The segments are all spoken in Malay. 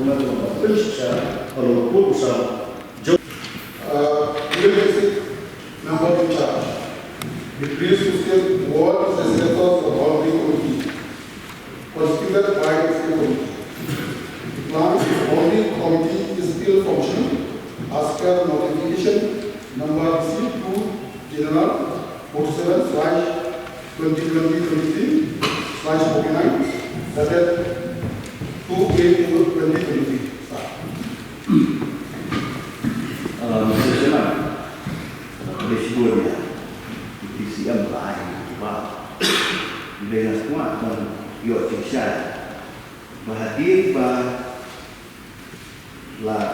Bunga Tengah Prinsipsa Kalau Pulsa Member in charge. The please to state what is the status of boundary committee constituted by the committee. The plan boundary committee is still functioning as per notification number C2 General 47/2020-23/49 dated 2/8/2023. Mr. Chairman, boleh sebutnya PCM lain juga dengan semua dan yo ceksan berhadir lah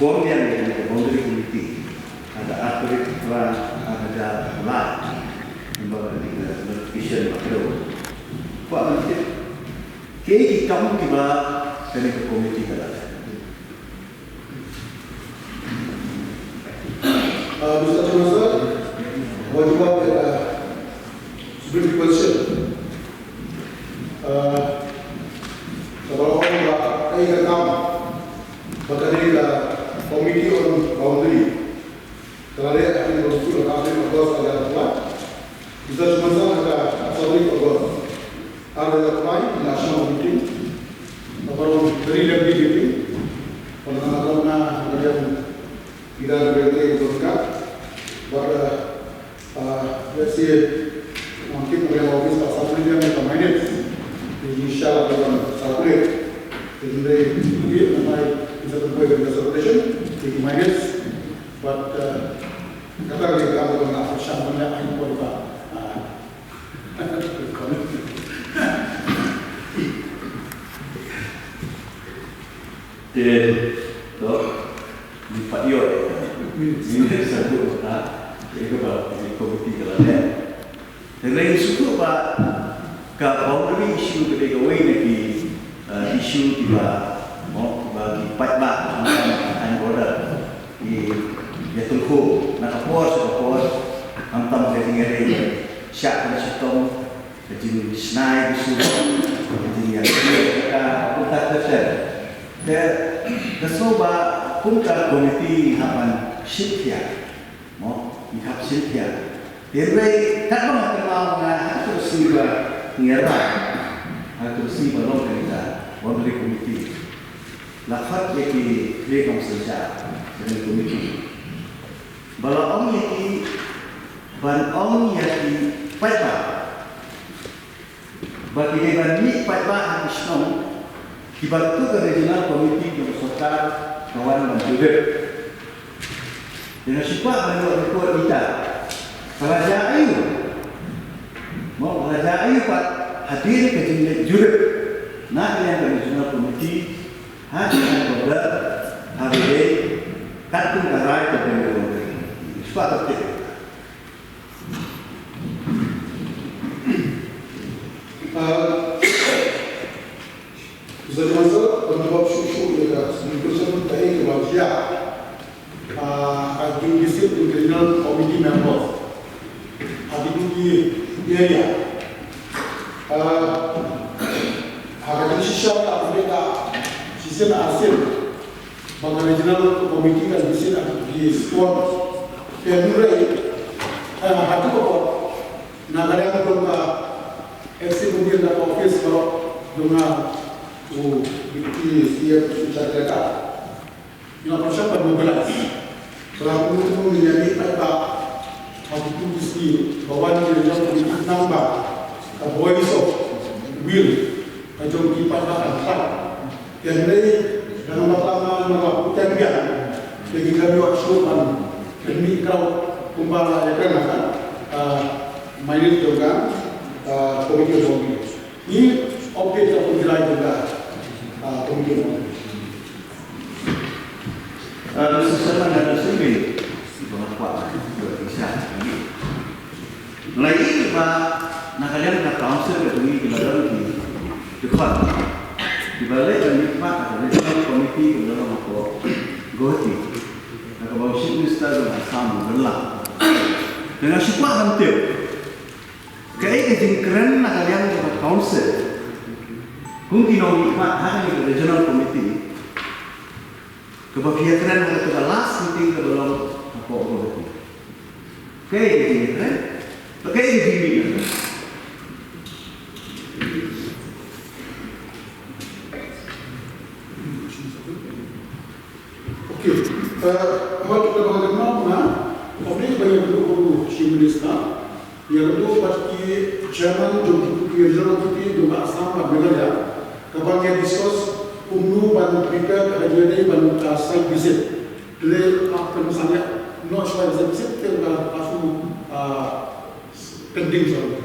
form yang dari boundary committee ada aturan ada lain membawa notification makro pak nanti kei kamu tiba dari komite kalau Mr. Chairman, what you want Supreme Question. Kalau orang ay rekam, bagay Committee on Boundary. Kalau dia akan berusul kami August agar telah. Mr. Chairman ada Sabri August. Ada lain national meeting. Kalau very lengthy meeting. Kalau nak tidak berarti berkat, but let's see, mungkin oleh office pasal ini yang termainit, insyaallah dalam satu jadi ini namanya bisa terbuat dengan celebration, termainit, but kata kita kalau nak bersama dengan ini pun di Pak Yo, ini satu itu kalau komite kalau dan lain suku Pak ke boundary issue ketika lagi isu tiba mau bagi Pak border di Tungku nak pos antam dari siap sistem jadi snai isu jadi kita terser kesoba punca komite hapan Sylvia, ihap Sylvia. Jadi tak pernah kenal dengan siapa ngira, atau siapa orang kita, boundary komite. Lafaz yang direkam saja dengan komite. Kalau orang yang pada, bagi dia ni pada habis dibantu ke regional komite bersokar kawan menjurut dengan sifat menurut rekod kita Raja Ayu mau Raja Ayu Pak hadir ke jurut nak yang regional komite hadir kepada hari kartu karai ke pemerintah sifat betul Sebenarnya penyebab susu juga sebelum dari Malaysia ada diisi regional committee members ada di area ada sisa tak berbeda sisa hasil bagi regional committee kan diisi ada di sport Februari hati pokok nak ada yang belum FC kemudian dapat office kalau dengan di setiap usaha kereta. Yang pertama bermobilas. Setelah itu menjadi apa? Waktu itu di bawah di dalam politik nambah. Voice of will. Macam kipas apa? Yang ini dalam pertama melakukan dia. Bagi kami waksuman demi kau kumpul ya kan? Main juga komite komite. Ini objek yang penilai juga. Sesuatu ada sendiri bahwa bisa. Lagi Pak, nak kalian nak council ketemu di dalam di depan, di balik dan Pak ada di komite dalam apa goti. Nak bawa minister dengan sama berlah. Dengan sifat hampir. Kayak izin keren nak kalian dapat council. kung kinong hanya ke regional committee, kebahagiaan harus ke last meeting ke belum apa itu. Kayak ini kan? Kayak ini kan? Okey, kalau kita bagaimana, orang banyak dulu Chinese yang itu pasti Chairman Jomki Regional Committee juga Assam Meghalaya, kabarnya diskus umum ban prepare hari ban site visit. Jadi apa misalnya no site visit kita langsung pending soal.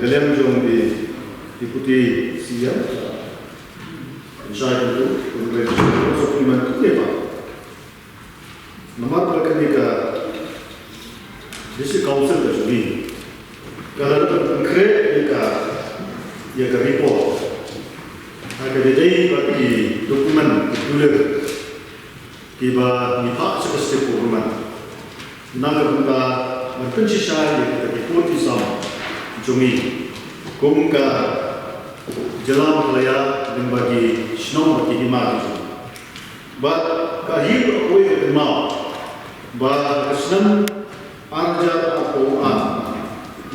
Kalian jom diikuti siang, saya itu untuk suplemen itu apa? Nomor berikutnya District Council tersebut, kalau konkret ia report, agar jadi bagi dokumen tulis, kita nipak sekesip dokumen, nak kita berpencisai di report Islam, jumi, kumka jalan kelaya dan bagi senang bagi himar itu. But kahir kau yang kenal, bah kesenang arja atau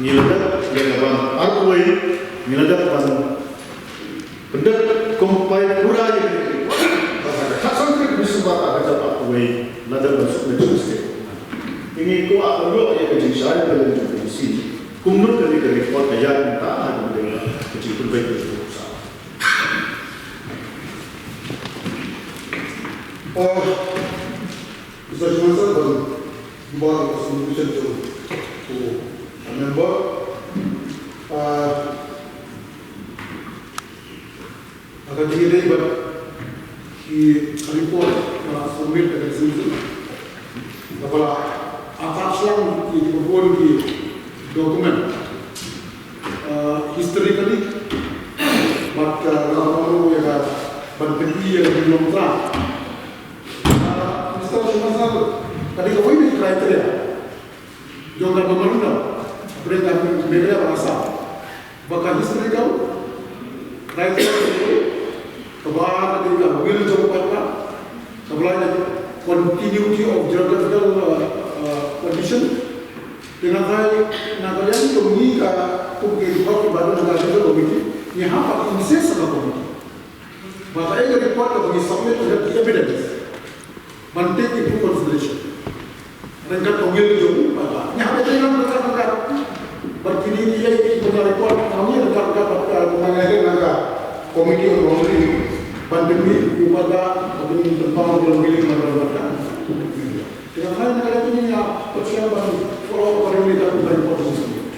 niladak yang abang arway niladak abang pendak kompai pura yang ini. Tak sampai bersebat arja arway niladak masuk legislatif. Ini ko aku dulu yang kecil saya dalam divisi. Kumnur kali report ayat tak ada dengan kecil terbaik itu. Bisa cuma sahaja buat solution tu. Member, agar jadi buat di report submit ke sini. Kalau atas lang di buku di dokumen historically, but kalau yang berpengaruh yang belum tahu. Tadi kau ini kriteria, jangan bermalu, mereka beda bahasa. Bahkan istri kau, kriteria itu, kebahagiaan dari kau, will jawab sebenarnya continuity of geographical condition. Dengan kalian kami untuk report kepada negara komiti, ini apa inses sama komiti. Maka ini report kami submit dengan evidence, take into consideration. Mereka panggil jauh, yang ada yang mereka berkini dia punya report, kami mereka mengenai komiti untuk pandemi kepada tentang pemilihan masyarakat. Dengan hal mereka punya persiapan follow pemerintah untuk report tersebut.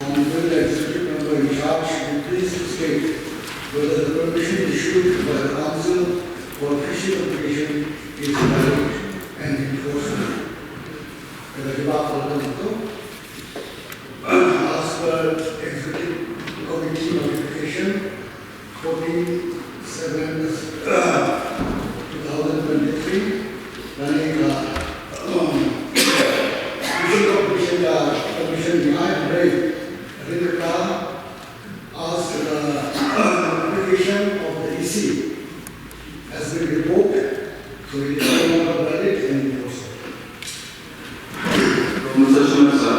Honorable Executive Member in charge should please state whether the permission issued by the Council for fishing operation is valid and enforceable. Kalau dibahas itu, as per Executive Committee notification 47/2023, running fishing commission behind Brave, Rinka asked the notification of the EC has been revoked, so it is no longer valid and enforceable. Mr. Shumasa,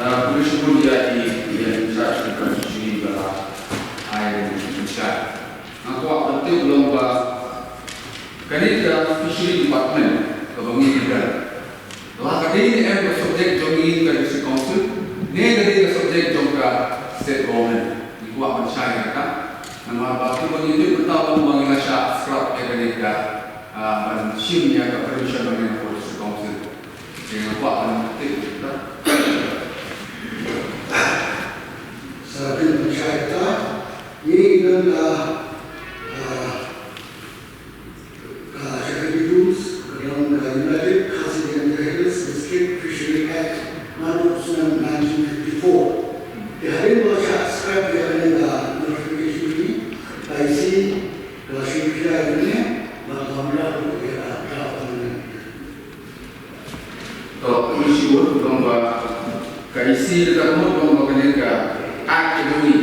Commission pun dia in charge dengan sini bah air in charge. Aku penting belum bah kali kita fishery department kebangun kita. Lah kali ini subjek jogi ke district council, ni kali subjek jongka state government. Iku akan saya kan. Nama bagi penyidik bertahu mengenai syarat scrap kali kita shimnya ke permission bagi district council. Dengan apa akan penting kita. Sahabat masyarakat, ini adalah rules dalam United Council of the District Fishery Act 1954. Di hari masa scrap yang ada notifikasi ini, IC klasifikasi ini, bagaimana untuk kita tahu? Kalau komisi belum bah kaisi dekat umur belum mengenai ke akademi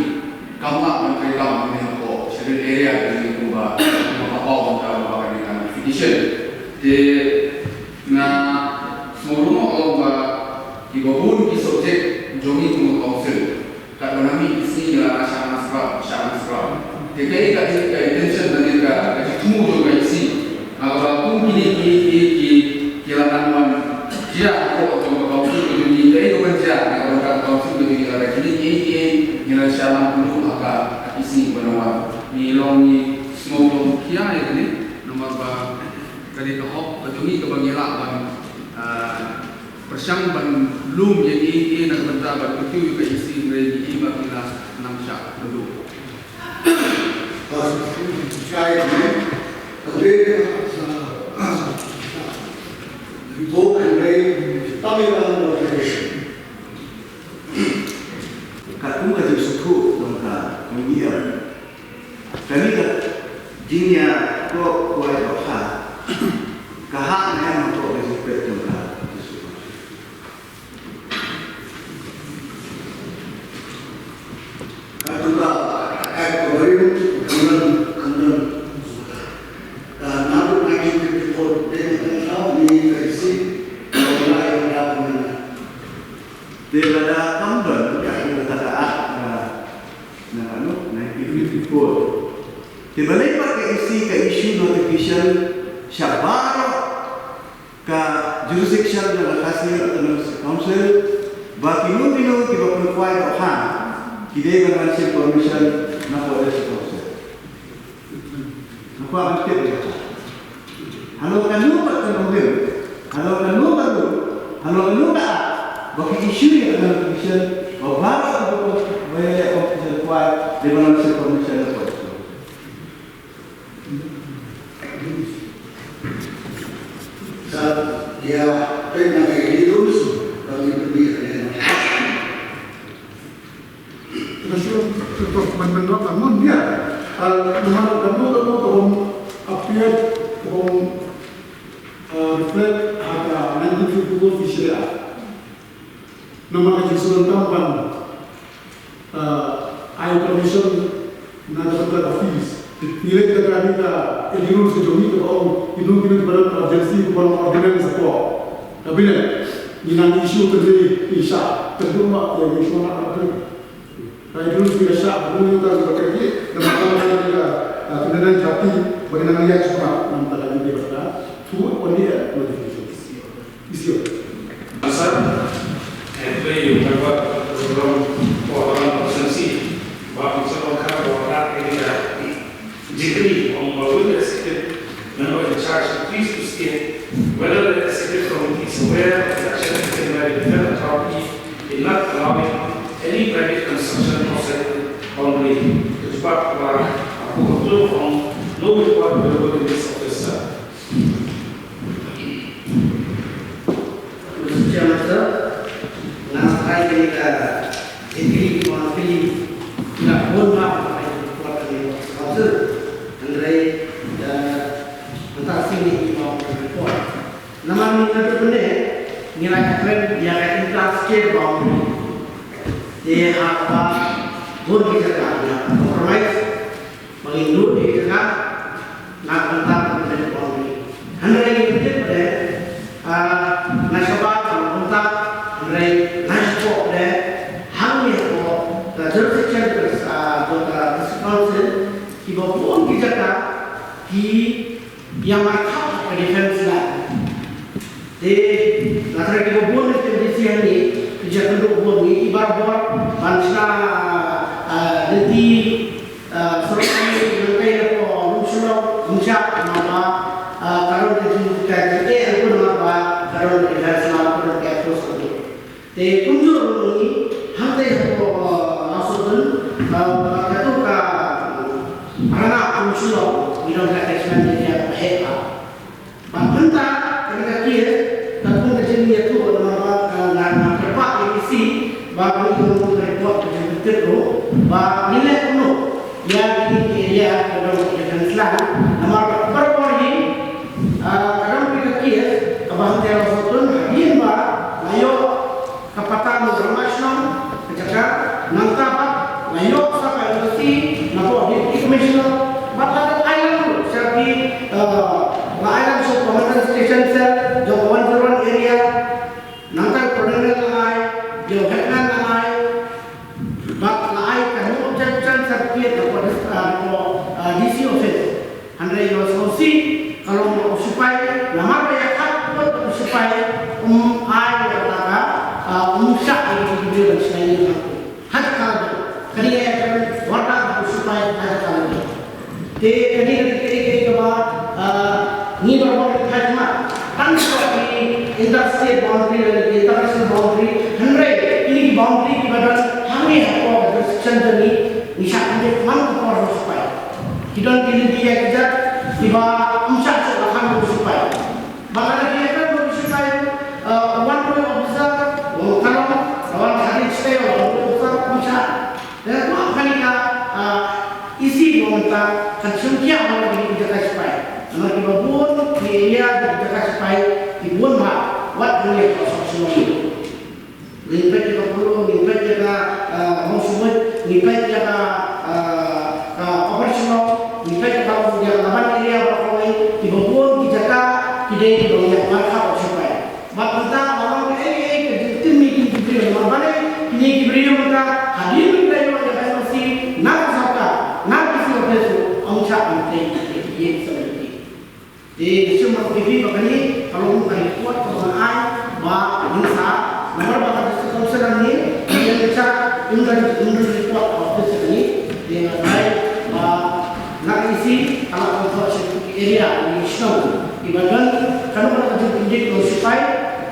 kamu mengenai kamu ini apa certain area dari kumba apa untuk apa dengan petition de na semua orang ibabun di subjek jomi kumba council kat nami isi ialah syarat sebab dekai kat intention dari kat temu juga isi kalau pun kini kilanan dia kok untuk council ini dari kerja kalau kat council ini kira kini nilai syarat dulu agak isi benua ni long ni semua kia ini nomor ba kali ke hok kejungi ke bangila ban persang ban lum yang ini nak benda ban kutiu ke isi dari ini bakila enam syak dulu saya ini kemudian bukan dari Tamil Organization. Kalau kita suku tentang mengiam, kami tak dunia kau kuat apa, kahak yang kau bersepakat tentang itu. Kalau kita ekor kemudian dan namun 1954 dengan tahu ni kasi orang yang dapat Dia ada kamdan yang kita taat na ano 1954. Dia balik pakai ke isu notification syabara ka jurisdiction ng hasil autonomous council baki nung kiba pagkuhay o ha kide ba man permission na po sa council. Nakuha ang tip ito. Halo kanu pa kanungil. Halo kanu ka bagi isu yang ada permission bahwa untuk wilayah official kuat di mana permission itu. dan dia pernah lulus kami pergi ke untuk menurut namun dia nomor kamu appear reflect ada 1954 Fishery Act. Nomor kejuruan tampan air commission naga berada fees. Nilai kita kita edulur sejomi ke orang inung kita berada urgency ke orang ordinance apa. Tapi ni nanti isu terjadi isya terjumpa yang isu nak ada. Edulur kita syak bukan kita bekerja. Nama kita kemudian jati bagaimana dia cuma nama lagi dia berada. Tu only notification. Isu. Asal itu beberapa orang konsensi bahwa misalkan orang ini degree on what the executive member in charge please to state whether the executive committee is aware of the action taken by the defendant authority in not allowing any private construction project on the Uzbek Apple from no report available in this officer. Saya ketika ini pilih tidak boleh council Andre entah sini mau report. Nama ni benar nilai keren dia akan inflasi boundary. Dia apa boleh kita katakan compromise mengindu di tengah nak entah menjadi boundary. Andre ini benar nasabah entah Andre naskah le hang ni ko jurisdiction council kiba pun kita ki yang markah defense lah. De natara kiba pun defense ni kerja penduk pun ni ibarat bangsa nanti seorang nanti apa musuh muncak nama kalau kita aku nama kalau defense lah kalau kita terus tu. De kunjur ni hantai apa maksudun kata ka anak musuh minum attachment dia hebat. Bangsa ketika dia takut terjadi itu nama terpak isi bahawa itu report terjadi itu bahawa nilai penuh yang ini area kalau dengan Islam nama berapa ini kadang ketika dia kebahagiaan terlalu hadir bah layu kapatan internasional ketika nangkap layu sampai video dan sebagainya aku. Hati kalau kali ya kan warna aku supaya hati kalau te kali ke ni berapa hati mah kan seperti interstate boundary dan international boundary henry ini boundary kita kami apa section ini bisa menjadi mana kau supaya kita pilih dia kita tiba umsah sekarang supaya bahkan dia kan supaya one way officer kalau orang hari stay orang officer bisa dan apa ni isi monta konsumsi orang ini kita supaya Anak ibu pun dia berjaga supaya ibu mak buat dia proses semua itu. Lipat kita perlu, lipat kita mau semua, lipat kita operasional, lipat kita dia lawan dia berkawin. Ibu pun dijaga tidak dibanyak markah supaya. Mak kita orang kerja meeting diberi mana ini diberi mereka hadir mereka yang ada mesti nak saka, nak isi operasi, angkat mereka ini semua. Di semua TV begini, kalau bukan kuat kebangan, bangsa, nomor bakat sekarang ini, dia bisa undur kuat office ini, dengan baik, nak isi alat konservasi area di Snow, ibadah kalau mereka jadi supaya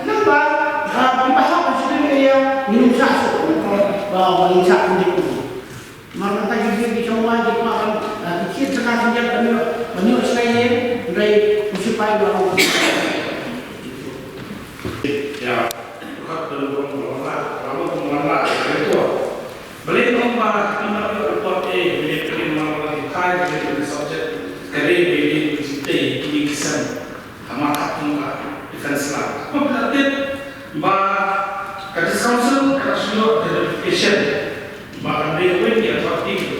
nampak dibahas maksudnya area minum satu, bawa bangsa menjadi Marmata juga dicoba dimakan kecil setengah jam menyuruh saya dari supaya baru. Ya, bukan belum mengelola itu. Beli nombor report beli nombor kai beli subjek kali beli stay di kisah amat tunggu defense lah. Berarti kerja council kerja verification bahkan dia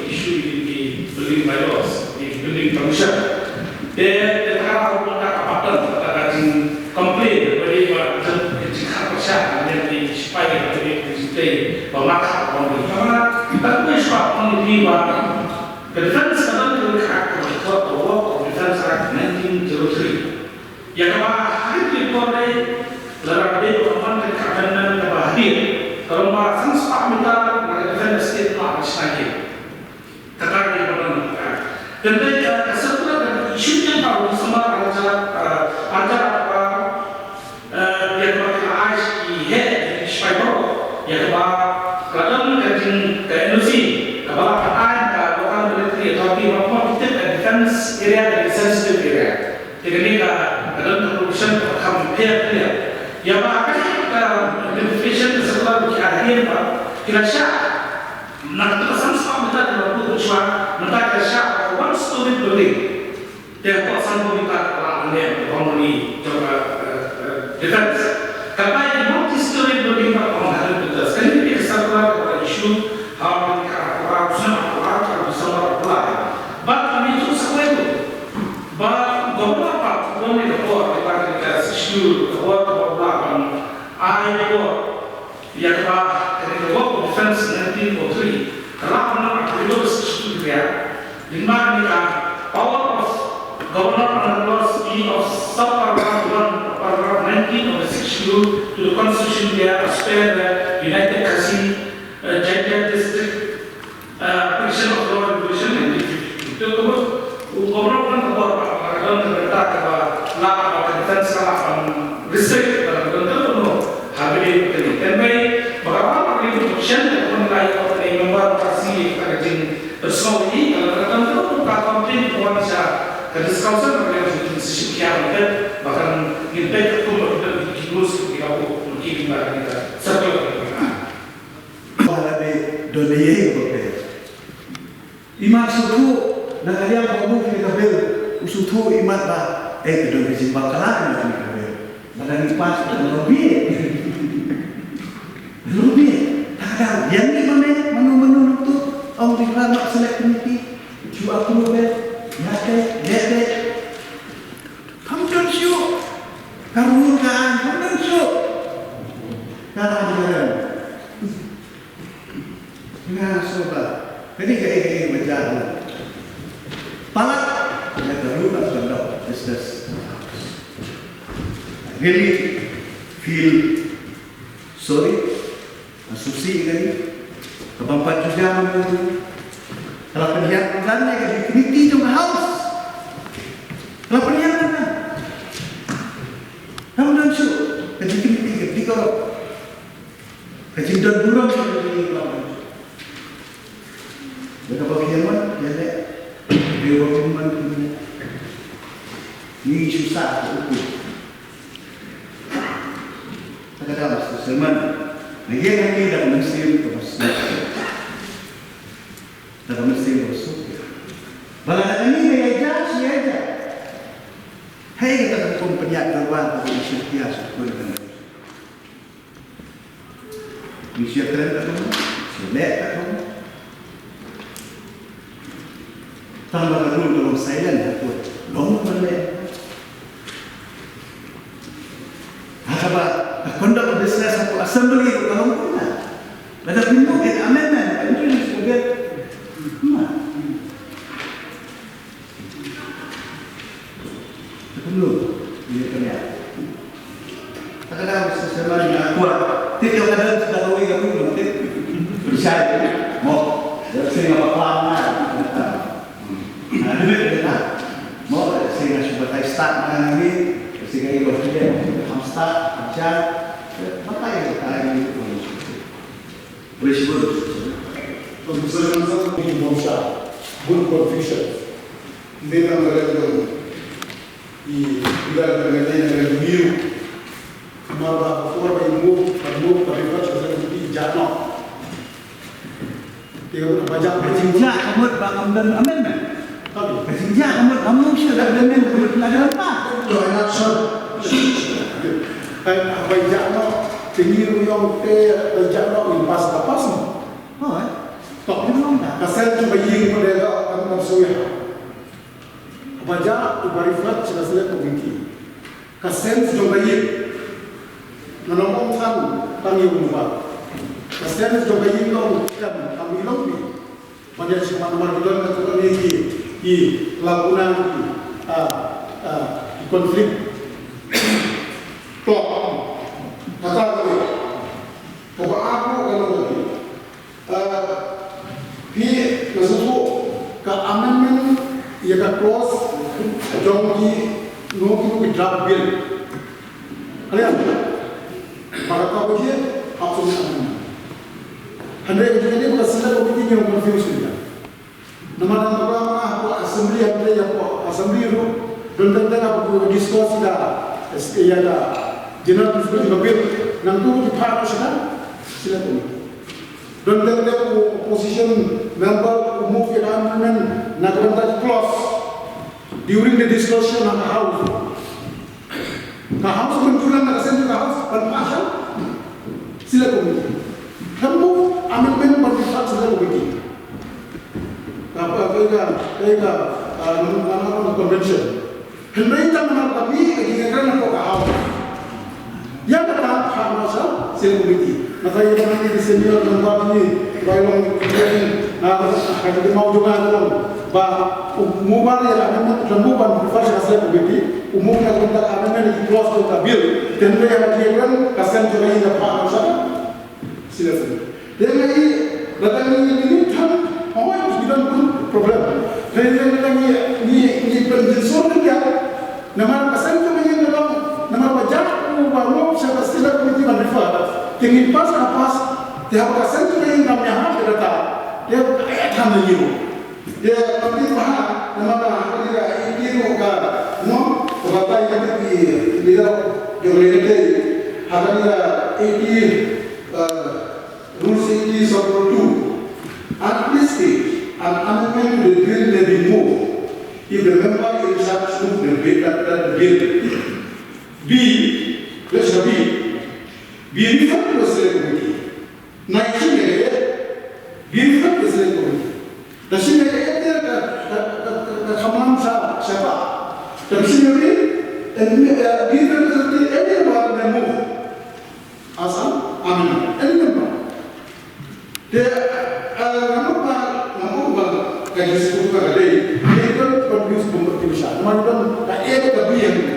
isu di building bylaws, di building permission. Dia terkadang menggunakan pattern terkadang komplain dari jika persyaratan yang supaya dari presiden bermakna orang karena kita punya sebab ini bahwa defense adalah karakter atau defense act 1903. Yang hari ini boleh larang dia bermanfaat keadaan yang bahagia. Kalau masalah sebab minta defense state lah lagi. Terkadang dia bermanfaat. Dan dia setelah isu yang tahu sama ajar apa dia pakai ais di head di spider ya kadang kerjin energi kalau ada orang militer tapi apa kita defense area dan sensitive area jadi kadang production akan repair ya apa definition setelah diakhir kita syak nak terus sama kita dalam tujuan kita syak one story building dia pasang komunitas orang ini komuni coba defense karena ini multi-story building orang itu sekali ini kesalahan isu orang orang bersama orang bahkan itu semua itu beberapa orang itu orang isu orang I yang ketika defense 1903 kalau orang itu sesuatu dia di mana power of Governor under laws of sub-paragraph 19 of the 6th Schedule to the Constitution there as per the United Kassim Jaitia District Petition of Law Regulation 1950. Itu Governor kan keluar kereta bahwa defense akan restrict dalam bentuk habis ini. Dan baik bahwa protection dan menilai oleh member kasih kerajaan bersama ini kalau tertentu komplain kewansa kerja council mereka institusi kian bahkan impact itu berada di terus di aku mungkin kita satu Bahkan donaye berbeda. Imat suatu nagaria kamu kita bel usutu imat bah kedua berjumpa kalah kita bel. Badan ipas lebih. Kadang yang ni menu tu orang dikira select committee jua aku bel. Yate, kamu show, kamu show, karena nah sobat, jadi kayak berjalan, palat, ya terus sedap, business. Really feel sorry Susi kan, kebampat juga kalau pendiam bulannya kan committee trong house. Kalau pendiam kan, kamu dan su, kan committee kan kalau kecil dan burung seperti ini kalau. Berapa kiamat, ya dek, berapa kiamat ini susah ukur. Tak ada masalah seman. Lagi dalam mesin terus, dalam mesin terus. Balas ini dia aja. Hei kita hukum penyiar luar dari Indonesia syukur dengan itu. Indonesia keren tak kamu? Selek tak kamu? Tambah dulu dalam silent aku, long boleh. Apa? Conduct business atau assembly itu kalau mana? Ada pintu ke amendment, itu sebagai Perlu ini terlihat. Kadang-kadang sesuatu yang kuat. Tidak kadang sudah tahu yang belum bisa mau dari sini apa pelan. Demi kita mau sehingga supaya start ini sehingga itu dia start aja. Maka yang kita ini boleh sebut. Pembesaran ini bangsa, good confusion. Dia mengatakan di wilayah negara biru, malah orang yang berifat sebagai di jatuh. Dia banyak Sejak kamu bangun dan amendment. Sejak kamu sudah amendment berpelajaran apa? Banyak banyak tinggi yang banyak impas tapas. Oh, tak belum dah. Kasih cuma yang mereka akan suya. Baca berifat selesai komiti. Kasih cuma yang menolongkan kami umumkan. Kasih cuma yang kami lombi. Banyak semua nomor kita untuk ini lakukan konflik. Tok kata aku, pokok aku kalau lagi. Pi masuk ke amendment ia ke clause jongki nuki draft bill. Kalian para kau je absolut amendment. Hendaknya jadi bukan sahaja komiti yang confuse dia. Nama aku assembly apa dia aku assembly itu dan tentang aku diskusi dah. Ia dah general disebut bill. Nanti di part sana silakan. Don't tell them opposition member who move the amendment that clause during the discussion of the House. The House menculang nak send the House berpasal sila komiti. Kamu amendment berpasal sila komiti. Apa nama convention. Hendak mana kami ingin nak House. Yang pertama House sila komiti. Maka yang mana di senior tempat ini, bayang kemudian akan mau juga bah umumnya yang umumkan prefer hasil komiti umumnya tentang amendment di clause tentang bill dan yang diajukan kasihan juga yang dapat masalah silakan. Dan lagi datang ini kan awak sudah pun problem. Dan ini penjelasan dia nama kasihan juga yang dalam nama baca baru saya silakan komiti prefer. Tinggi pas kapas, dia berkesan tu yang namanya apa data, dia ayat hamil itu, dia nanti mana nama dia ini muka, no, berapa yang dia jualnya harga dia rules 80/2, at this stage, an amendment to the bill may be moved if the member in charge move the bill that bill. B, let's B. Beautiful President Committee. Naiknya dia, beautiful President Committee. Dan sini dia kamaran siapa? Dan sini dia beautiful President ini baru nemu. Asal, amin. Ini memang. Dia nama kaji sekolah kerja. Dia kan produce pembertiusan. Macam tak ada kebiayaan.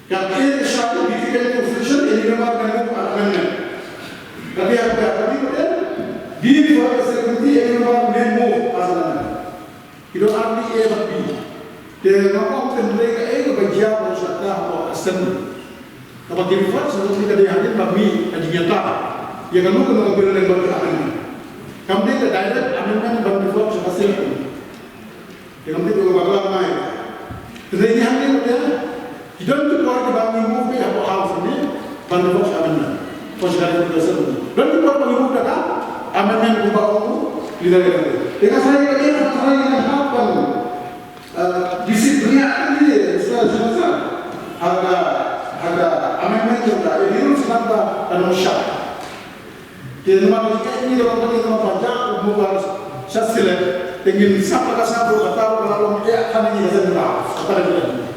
Yang ini satu bikin confusion ini memang dengan amendment. Be for the security and memo as you don't have the ever be. They are not often like a job or shut down or assembly. Tapi di luar sebelum kita dihadir bagi nyata, ya kan bukan orang berlain bagi amendment. Kami tidak direct amendment bagi di luar sebab siapa. Ya kami tidak berlaku main. Jadi hadir dia, kita tidak boleh bagi move di apa house ini bagi di luar amendment. Posisi kita sebut. Dan kita boleh move dah amendment ubah itu tidak ada. Dengan saya ini apa? Disiplinnya ini sebesar ada amendment juga, ini harus nambah ada syak. Jadi mana jika ini orang kita membaca bukan syak selek, dengan siapa kasar atau kalau dia akan ini saja apa lagi?